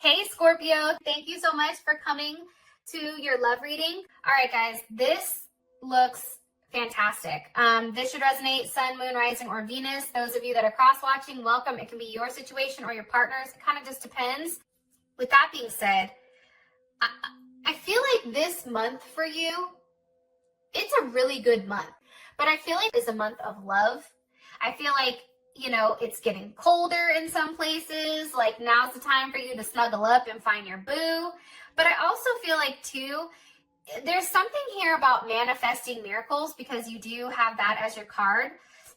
Hey Scorpio, thank you so much for coming to your love reading. All right guys, this looks fantastic. This should resonate Sun, Moon, Rising, or Venus. Those of you that are cross-watching, welcome. It can be your situation or your partner's. It kind of just depends. With that being said, I feel like this month for you, it's a really good month. But I feel like it's a month of love. I feel like, you know, it's getting colder in some places. Like now's the time for you to snuggle up and find your boo. But I also feel like too, there's something here about manifesting miracles because you do have that as your card.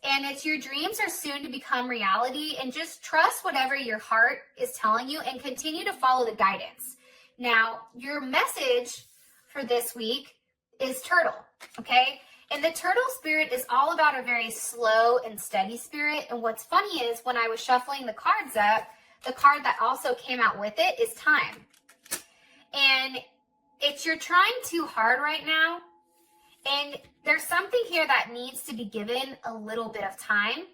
And it's your dreams are soon to become reality, and just trust whatever your heart is telling you and continue to follow the guidance. Now, your message for this week is turtle, okay? And the turtle spirit is all about a very slow and steady spirit. And what's funny is when I was shuffling the cards up, the card that also came out with it is time. And it's you're trying too hard right now. And there's something here that needs to be given a little bit of time.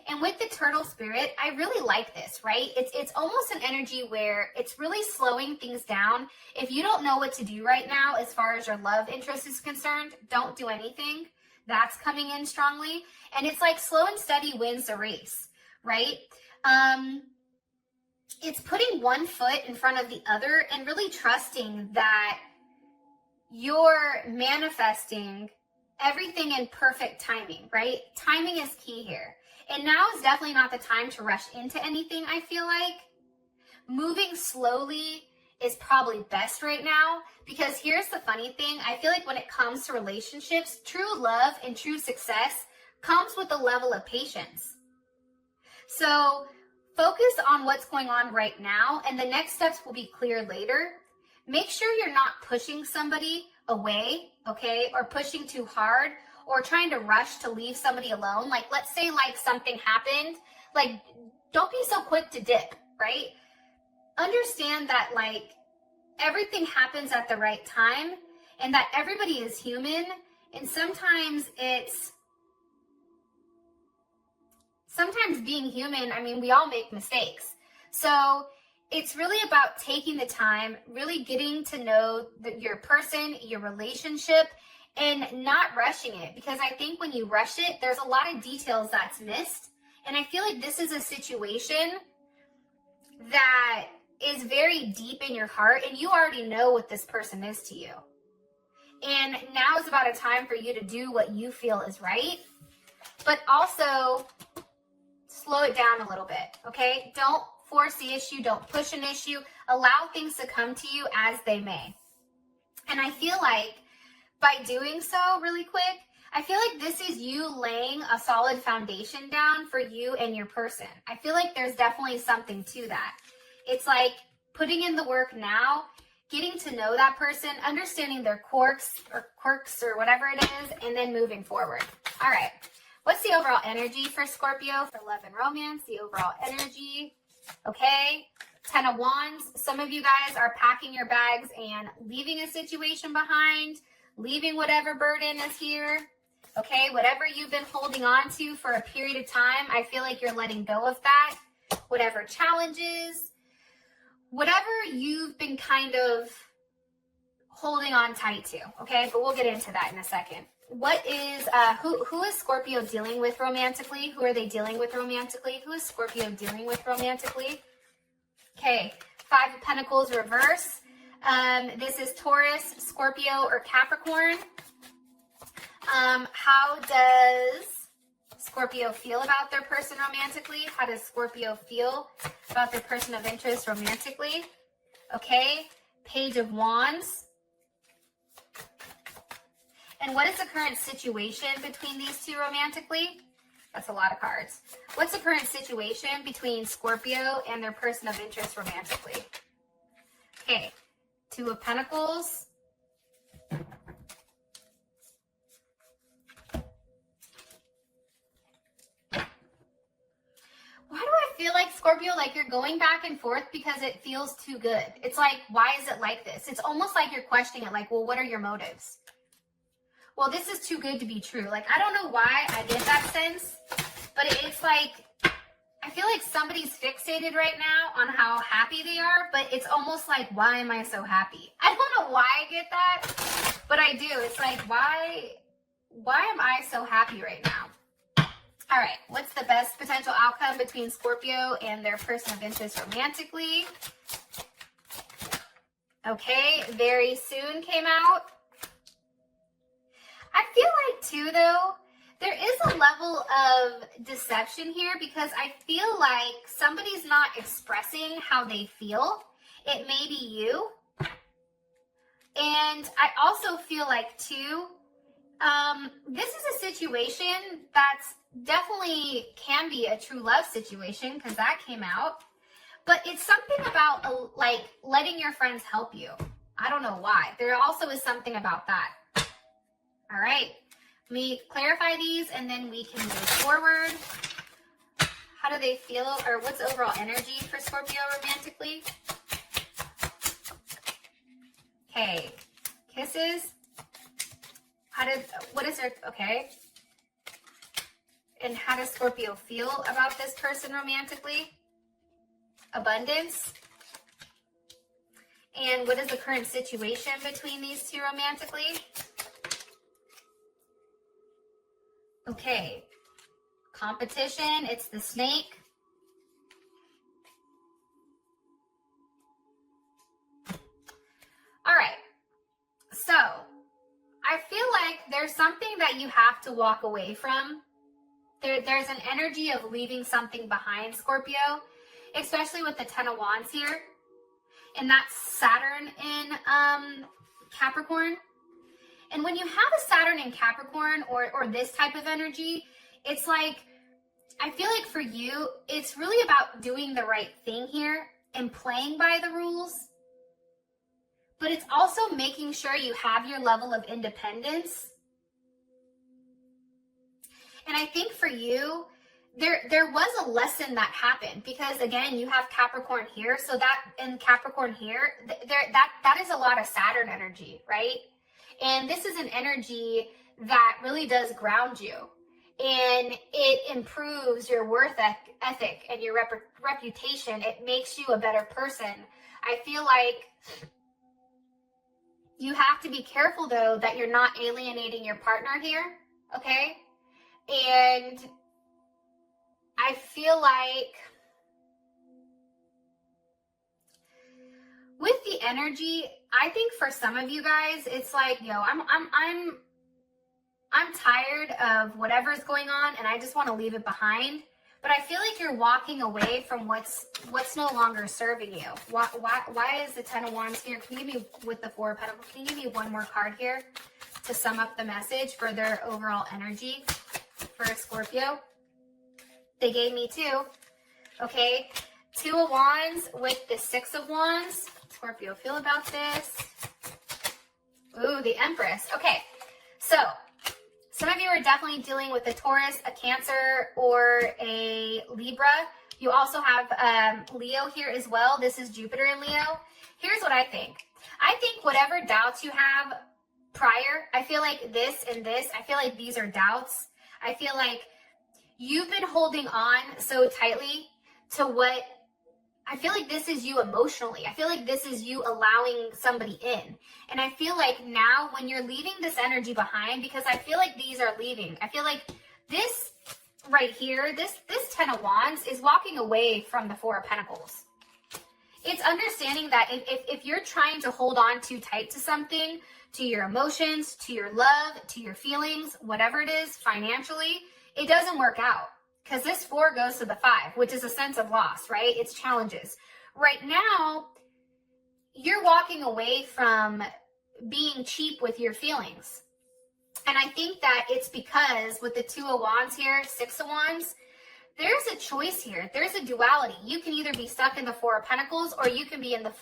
And with the turtle spirit, I really like this, right? It's almost an energy where it's really slowing things down. If you don't know what to do right now as far as your love interest is concerned, don't do anything. That's coming in strongly. And it's like slow and steady wins the race, right? It's putting one foot in front of the other and really trusting that you're manifesting everything in perfect timing, right? Timing is key here. And now is definitely not the time to rush into anything, I feel like. Moving slowly is probably best right now, because here's the funny thing. I feel like when it comes to relationships, true love and true success comes with a level of patience. So focus on what's going on right now, and the next steps will be clear later. Make sure you're not pushing somebody away, okay, or pushing too hard, or trying to rush to leave somebody alone. Like, let's say like something happened, like don't be so quick to dip, right? Understand that like everything happens at the right time, and that everybody is human, and sometimes being human, I mean, we all make mistakes. So it's really about taking the time, really getting to know your person, your relationship, and not rushing it. Because I think when you rush it, there's a lot of details that's missed. And I feel like this is a situation that is very deep in your heart, and you already know what this person is to you. And now is about a time for you to do what you feel is right, but also slow it down a little bit, okay? Don't force the issue. Don't push an issue. Allow things to come to you as they may. And I feel like by doing so really quick, I feel like this is you laying a solid foundation down for you and your person. I feel like there's definitely something to that. It's like putting in the work now, getting to know that person, understanding their quirks or whatever it is, and then moving forward. All right. What's the overall energy for Scorpio for love and romance? The overall energy. Okay. 10 of Wands. Some of you guys are packing your bags and leaving a situation behind, leaving whatever burden is here. Okay. Whatever you've been holding on to for a period of time, I feel like you're letting go of that. Whatever challenges, whatever you've been kind of holding on tight to. Okay. But we'll get into that in a second. What is, who is Scorpio dealing with romantically? Who are they dealing with romantically? Who is Scorpio dealing with romantically? Okay, 5 of Pentacles reverse. This is Taurus, Scorpio, or Capricorn. How does Scorpio feel about their person romantically? How does Scorpio feel about their person of interest romantically? Okay, Page of Wands. And what is the current situation between these two romantically? That's a lot of cards. What's the current situation between Scorpio and their person of interest romantically? Okay, 2 of Pentacles. Why do I feel like, Scorpio, like you're going back and forth because it feels too good? It's like, why is it like this? It's almost like you're questioning it, like, well, what are your motives? Well, this is too good to be true. Like, I don't know why I get that sense, but it's like I feel like somebody's fixated right now on how happy they are, but it's almost like, why am I so happy? I don't know why I get that, but I do. It's like, why am I so happy right now? All right, what's the best potential outcome between Scorpio and their person of interest romantically? Okay, very soon came out. I feel like too, though, there is a level of deception here because I feel like somebody's not expressing how they feel. It may be you. And I also feel like too, this is a situation that's definitely can be a true love situation because that came out. But it's something about like letting your friends help you. I don't know why. There also is something about that. All right. Let me clarify these and then we can move forward. How do they feel, or what's overall energy for Scorpio romantically? Okay, kisses. What is their, okay. And how does Scorpio feel about this person romantically? Abundance. And what is the current situation between these two romantically? Okay, competition, it's the snake. All right, so I feel like there's something that you have to walk away from. There's an energy of leaving something behind, Scorpio, especially with the Ten of Wands here. And that's Saturn in Capricorn. And when you have a Saturn in Capricorn or this type of energy, it's like, I feel like for you, it's really about doing the right thing here and playing by the rules. But it's also making sure you have your level of independence. And I think for you, there was a lesson that happened because again, you have Capricorn here. So that in Capricorn here, that is a lot of Saturn energy, right? And this is an energy that really does ground you. And it improves your worth ethic and your reputation. It makes you a better person. I feel like you have to be careful, though, that you're not alienating your partner here, okay? And I feel like with the energy, I think for some of you guys, it's like, yo, I'm tired of whatever's going on and I just want to leave it behind. But I feel like you're walking away from what's no longer serving you. Why is the Ten of Wands here? Can you give me, with the Four of Pentacles, can you give me one more card here to sum up the message for their overall energy for Scorpio? They gave me two. Okay. Two of Wands with the Six of Wands. Scorpio, feel about this. Ooh, the Empress. Okay. So some of you are definitely dealing with a Taurus, a Cancer, or a Libra. You also have Leo here as well. This is Jupiter in Leo. Here's what I think. I think whatever doubts you have prior, I feel like this and this, I feel like these are doubts. I feel like you've been holding on so tightly to what, I feel like this is you emotionally. I feel like this is you allowing somebody in. And I feel like now when you're leaving this energy behind, because I feel like these are leaving. I feel like this right here, this Ten of Wands is walking away from the Four of Pentacles. It's understanding that if you're trying to hold on too tight to something, to your emotions, to your love, to your feelings, whatever it is, financially, it doesn't work out. Because this 4 goes to the 5, which is a sense of loss, right? It's challenges. Right now, you're walking away from being cheap with your feelings. And I think that it's because with the 2 of Wands here, 6 of Wands, there's a choice here. There's a duality. You can either be stuck in the 4 of Pentacles or you can be in the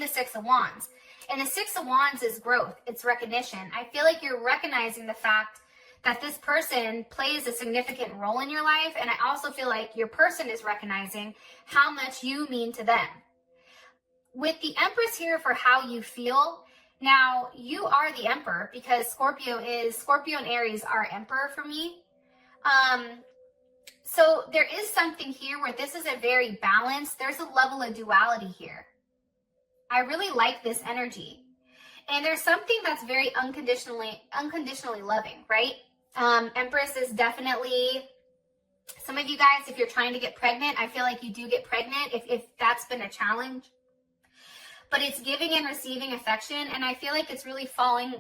6 of Wands. And the 6 of Wands is growth. It's recognition. I feel like you're recognizing the fact that this person plays a significant role in your life. And I also feel like your person is recognizing how much you mean to them. With the Empress here for how you feel, now you are the Emperor because Scorpio and Aries are Emperor for me. So there is something here where this is a very balanced, there's a level of duality here. I really like this energy. And there's something that's very unconditionally loving, right? Empress is definitely, some of you guys, if you're trying to get pregnant, I feel like you do get pregnant if that's been a challenge. But it's giving and receiving affection, and I feel like it's really falling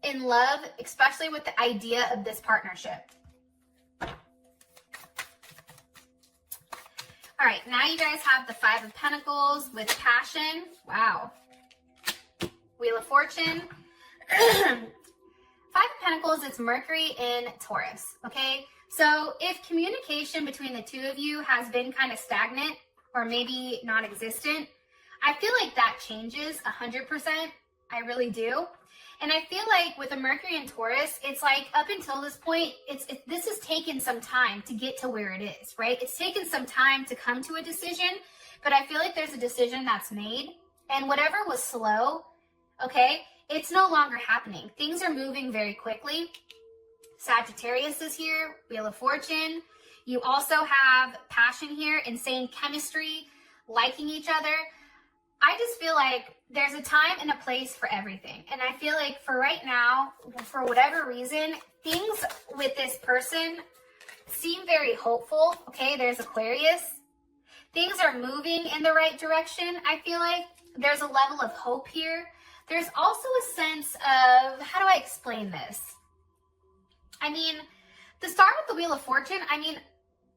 in love, especially with the idea of this partnership. All right, now you guys have the Five of Pentacles with passion. Wow. Wheel of Fortune. Five of Pentacles, it's Mercury in Taurus, okay? So if communication between the two of you has been kind of stagnant or maybe non-existent, I feel like that changes 100%. I really do. And I feel like with a Mercury in Taurus, it's like up until this point, this has taken some time to get to where it is, right? It's taken some time to come to a decision, but I feel like there's a decision that's made, and whatever was slow, okay, it's no longer happening. Things are moving very quickly. Sagittarius is here, Wheel of Fortune. You also have passion here, insane chemistry, liking each other. I just feel like there's a time and a place for everything. And I feel like for right now, for whatever reason, things with this person seem very hopeful. Okay, there's Aquarius. Things are moving in the right direction. I feel like there's a level of hope here. There's also a sense of, how do I explain this? I mean, to start with the Wheel of Fortune, I mean,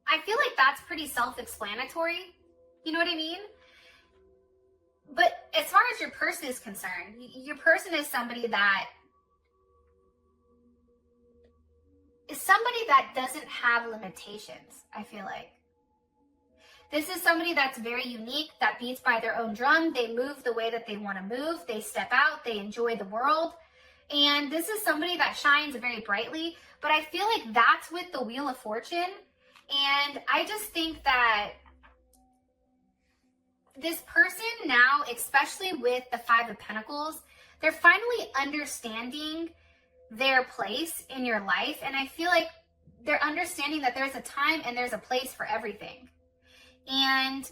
I feel like that's pretty self-explanatory. You know what I mean? But as far as your person is concerned, your person is somebody that doesn't have limitations, I feel like. This is somebody that's very unique, that beats by their own drum. They move the way that they want to move. They step out. They enjoy the world. And this is somebody that shines very brightly. But I feel like that's with the Wheel of Fortune. And I just think that this person now, especially with the Five of Pentacles, they're finally understanding their place in your life. And I feel like they're understanding that there's a time and there's a place for everything. And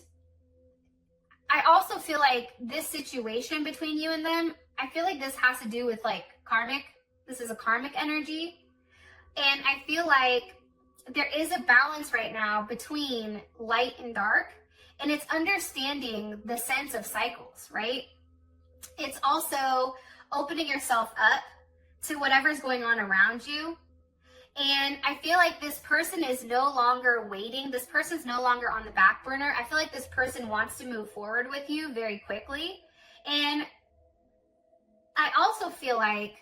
I also feel like this situation between you and them, I feel like this has to do with like karmic. This is a karmic energy. And I feel like there is a balance right now between light and dark. And it's understanding the sense of cycles, right? It's also opening yourself up to whatever's going on around you. And I feel like this person is no longer waiting. This person's no longer on the back burner. I feel like this person wants to move forward with you very quickly. And I also feel like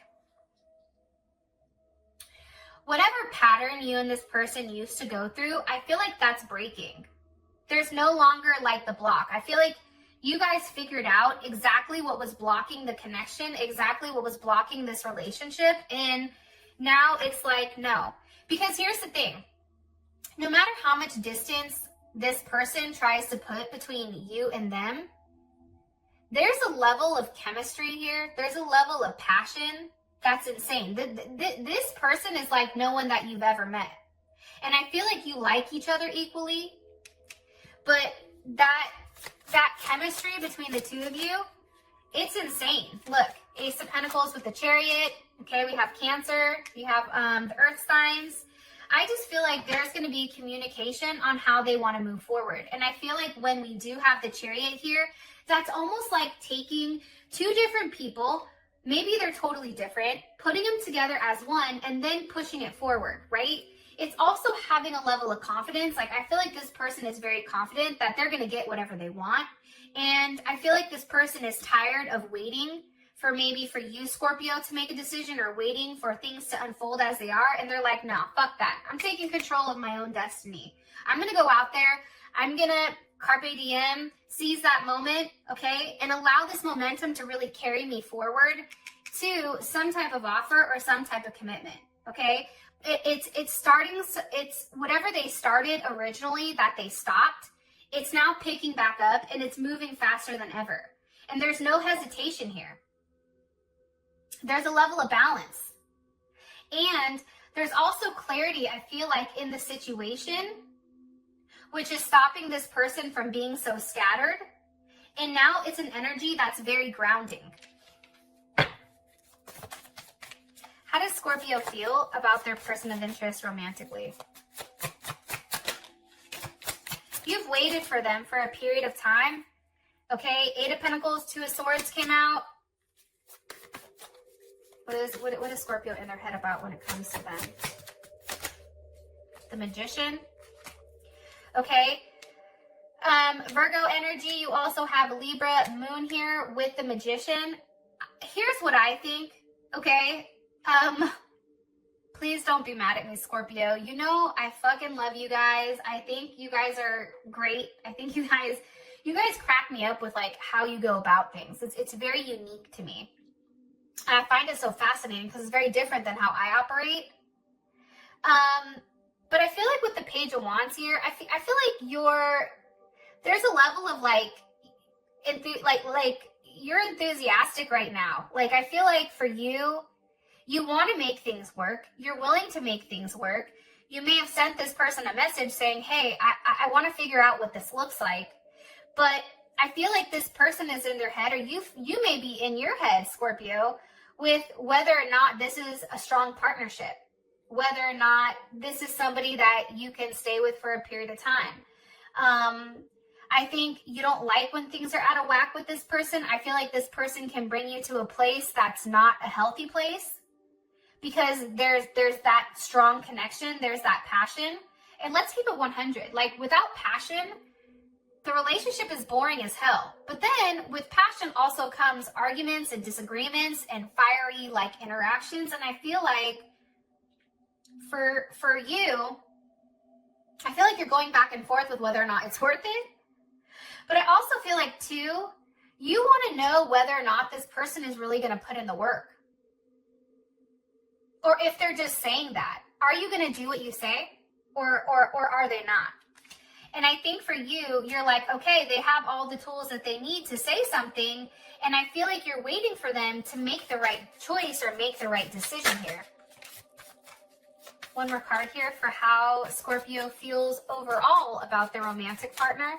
whatever pattern you and this person used to go through, I feel like that's breaking. There's no longer like the block. I feel like you guys figured out exactly what was blocking the connection, exactly what was blocking this relationship. And now it's like, no. Because here's the thing. No matter how much distance this person tries to put between you and them, there's a level of chemistry here. There's a level of passion that's insane. This person is like no one that you've ever met. And I feel like you like each other equally. But that chemistry between the two of you, it's insane. Look, Ace of Pentacles with the Chariot. Okay, we have Cancer. We have the Earth signs. I just feel like there's going to be communication on how they want to move forward. And I feel like when we do have the Chariot here, that's almost like taking two different people, maybe they're totally different, putting them together as one, and then pushing it forward, right? It's also having a level of confidence. Like, I feel like this person is very confident that they're going to get whatever they want. And I feel like this person is tired of waiting for maybe for you, Scorpio, to make a decision, or waiting for things to unfold as they are. And they're like, no, fuck that. I'm taking control of my own destiny. I'm going to go out there. I'm going to carpe diem, seize that moment, okay? And allow this momentum to really carry me forward to some type of offer or some type of commitment, okay? It's whatever they started originally that they stopped, it's now picking back up and it's moving faster than ever. And there's no hesitation here. There's a level of balance. And There's also clarity, I feel like, in the situation, which is stopping this person from being so scattered. And now it's an energy that's very grounding. How does Scorpio feel about their person of interest romantically? You've waited for them for a period of time. Okay, Eight of Pentacles, Two of Swords came out. What is Scorpio in their head about when it comes to them? The Magician. Okay. Virgo energy, you also have Libra moon here with the Magician. Here's what I think, okay? Please don't be mad at me, Scorpio. You know I fucking love you guys. I think you guys are great. I think you guys crack me up with like how you go about things. It's very unique to me. And I find it so fascinating because it's very different than how I operate. But I feel like with the Page of Wands here, I feel like there's a level of like you're enthusiastic right now. Like I feel like for you, you want to make things work. You're willing to make things work. You may have sent this person a message saying, hey, I want to figure out what this looks like. But I feel like this person is in their head, or you may be in your head, Scorpio, with whether or not this is a strong partnership, whether or not this is somebody that you can stay with for a period of time. I think you don't like when things are out of whack with this person. I feel like this person can bring you to a place that's not a healthy place because there's that strong connection, there's that passion. And let's keep it 100. Like without passion, the relationship is boring as hell. But then with passion also comes arguments and disagreements and fiery like interactions. And I feel like for you, I feel like you're going back and forth with whether or not it's worth it. But I also feel like too, you want to know whether or not this person is really going to put in the work. Or if they're just saying that. Are you going to do what you say? Or are they not? And I think for you, you're like, okay, they have all the tools that they need to say something. And I feel like you're waiting for them to make the right choice or make the right decision here. One more card here for how Scorpio feels overall about their romantic partner.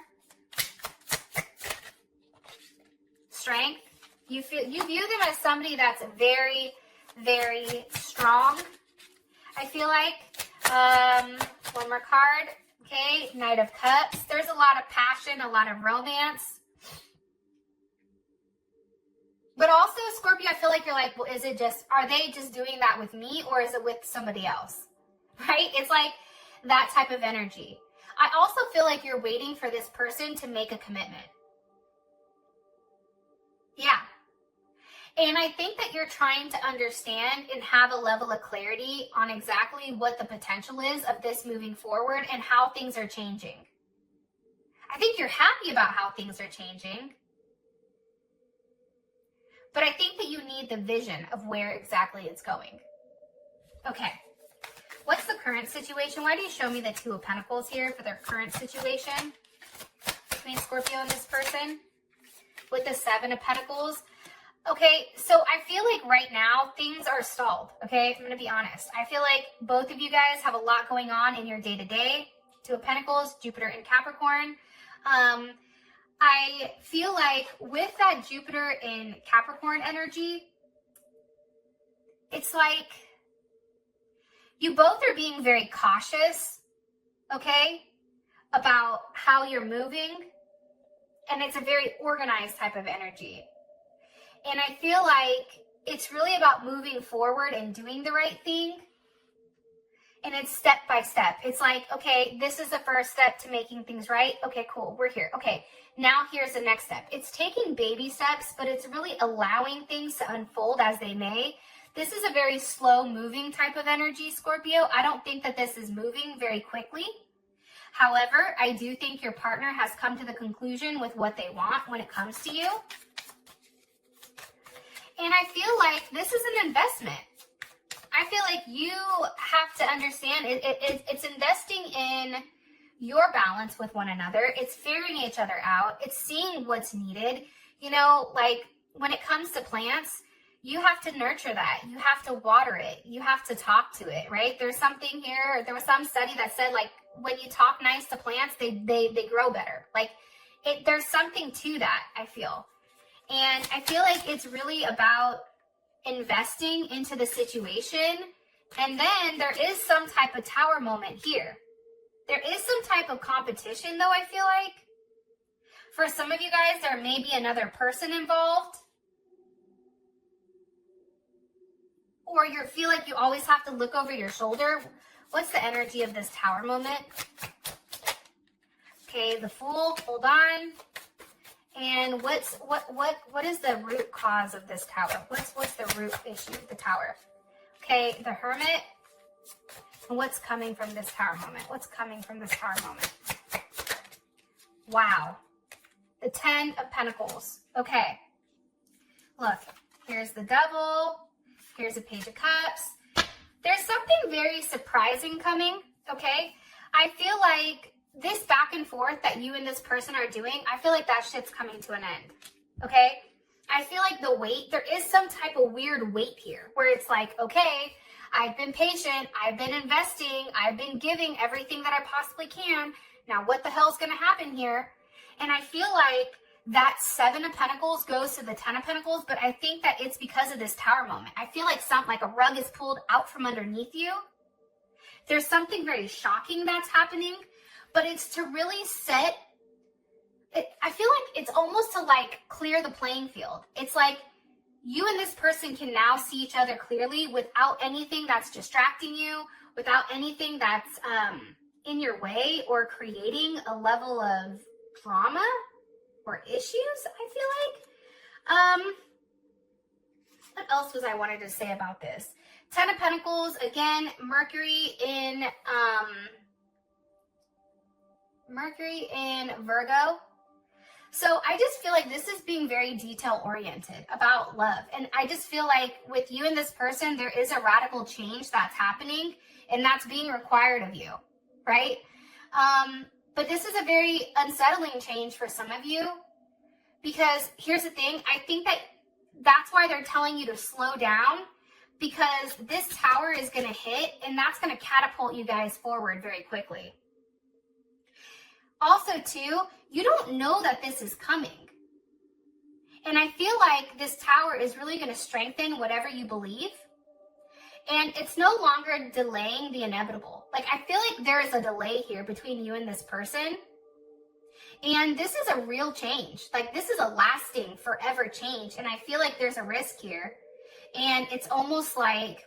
Strength. You view them as somebody that's very, very strong. I feel like one more card. Okay, Knight of Cups. There's a lot of passion, a lot of romance. But also, Scorpio, I feel like you're like, well, are they just doing that with me or is it with somebody else? Right? It's like that type of energy. I also feel like you're waiting for this person to make a commitment. Yeah. And I think that you're trying to understand and have a level of clarity on exactly what the potential is of this moving forward and how things are changing. I think you're happy about how things are changing. But I think that you need the vision of where exactly it's going. Okay. What's the current situation? Why do you show me the Two of Pentacles here for their current situation between Scorpio and this person? With the Seven of Pentacles. Okay, so I feel like right now things are stalled, okay? I'm going to be honest. I feel like both of you guys have a lot going on in your day-to-day. Two of Pentacles, Jupiter and Capricorn. I feel like with that Jupiter in Capricorn energy, it's like you both are being very cautious, okay, about how you're moving. And it's a very organized type of energy. And I feel like it's really about moving forward and doing the right thing. And it's step by step. It's like, okay, this is the first step to making things right. Okay, cool, we're here. Okay, now here's the next step. It's taking baby steps, but it's really allowing things to unfold as they may. This is a very slow moving type of energy, Scorpio. I don't think that this is moving very quickly. However, I do think your partner has come to the conclusion with what they want when it comes to you. And I feel like this is an investment. I feel like you have to understand it's investing in your balance with one another. It's figuring each other out. It's seeing what's needed. You know, like when it comes to plants, you have to nurture that. You have to water it. You have to talk to it, right? There's something here. There was some study that said, like, when you talk nice to plants, they grow better. Like, there's something to that, I feel. And I feel like it's really about investing into the situation. And then there is some type of tower moment here. There is some type of competition, though, I feel like. For some of you guys, there may be another person involved. Or you feel like you always have to look over your shoulder. What's the energy of this tower moment? Okay, the Fool, hold on. And what is the root cause of this tower? What's the root issue of the tower? Okay, the Hermit. And what's coming from this tower moment? What's coming from this tower moment? Wow. The 10 of Pentacles. Okay. Look, here's the Devil. Here's a Page of Cups. There's something very surprising coming, okay? I feel like this back and forth that you and this person are doing, I feel like that shit's coming to an end, okay? I feel like the wait, there is some type of weird wait here where it's like, okay, I've been patient, I've been investing, I've been giving everything that I possibly can. Now, what the hell's going to happen here? And I feel like that 7 of Pentacles goes to the 10 of Pentacles, but I think that it's because of this tower moment. I feel like like a rug is pulled out from underneath you. There's something very shocking that's happening, but it's to really set it. I feel like it's almost to like clear the playing field. It's like you and this person can now see each other clearly without anything that's distracting you, without anything that's in your way or creating a level of drama or issues, I feel like. What else was I wanted to say about this? 10 of Pentacles, again, Mercury in Virgo. So I just feel like this is being very detail oriented about love. And I just feel like with you and this person, there is a radical change that's happening and that's being required of you, right? But this is a very unsettling change for some of you. Because here's the thing, I think that's why they're telling you to slow down, because this tower is going to hit and that's going to catapult you guys forward very quickly. Also, too, you don't know that this is coming. And I feel like this tower is really going to strengthen whatever you believe. And it's no longer delaying the inevitable. Like, I feel like there is a delay here between you and this person. And this is a real change. Like, this is a lasting, forever change. And I feel like there's a risk here. And it's almost like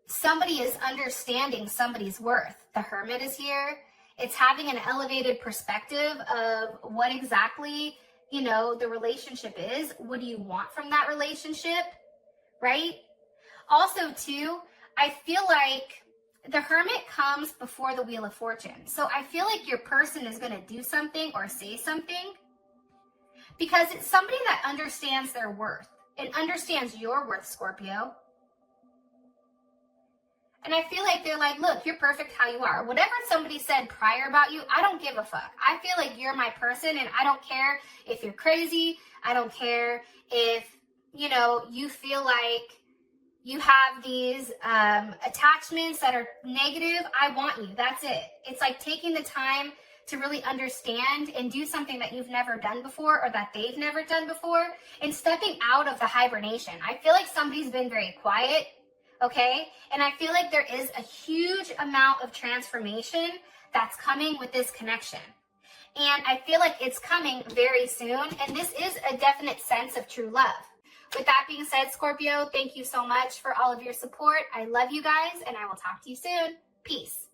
somebody is understanding somebody's worth. The Hermit is here. It's having an elevated perspective of what exactly, you know, the relationship is. What do you want from that relationship, right? Also, too, I feel like the Hermit comes before the Wheel of Fortune. So I feel like your person is going to do something or say something because it's somebody that understands their worth and understands your worth, Scorpio. And I feel like they're like, look, you're perfect how you are. Whatever somebody said prior about you, I don't give a fuck. I feel like you're my person and I don't care if you're crazy. I don't care if, you know, you feel like you have these attachments that are negative. I want you. That's it. It's like taking the time to really understand and do something that you've never done before or that they've never done before and stepping out of the hibernation. I feel like somebody's been very quiet, okay? And I feel like there is a huge amount of transformation that's coming with this connection. And I feel like it's coming very soon. And this is a definite sense of true love. With that being said, Scorpio, thank you so much for all of your support. I love you guys, and I will talk to you soon. Peace.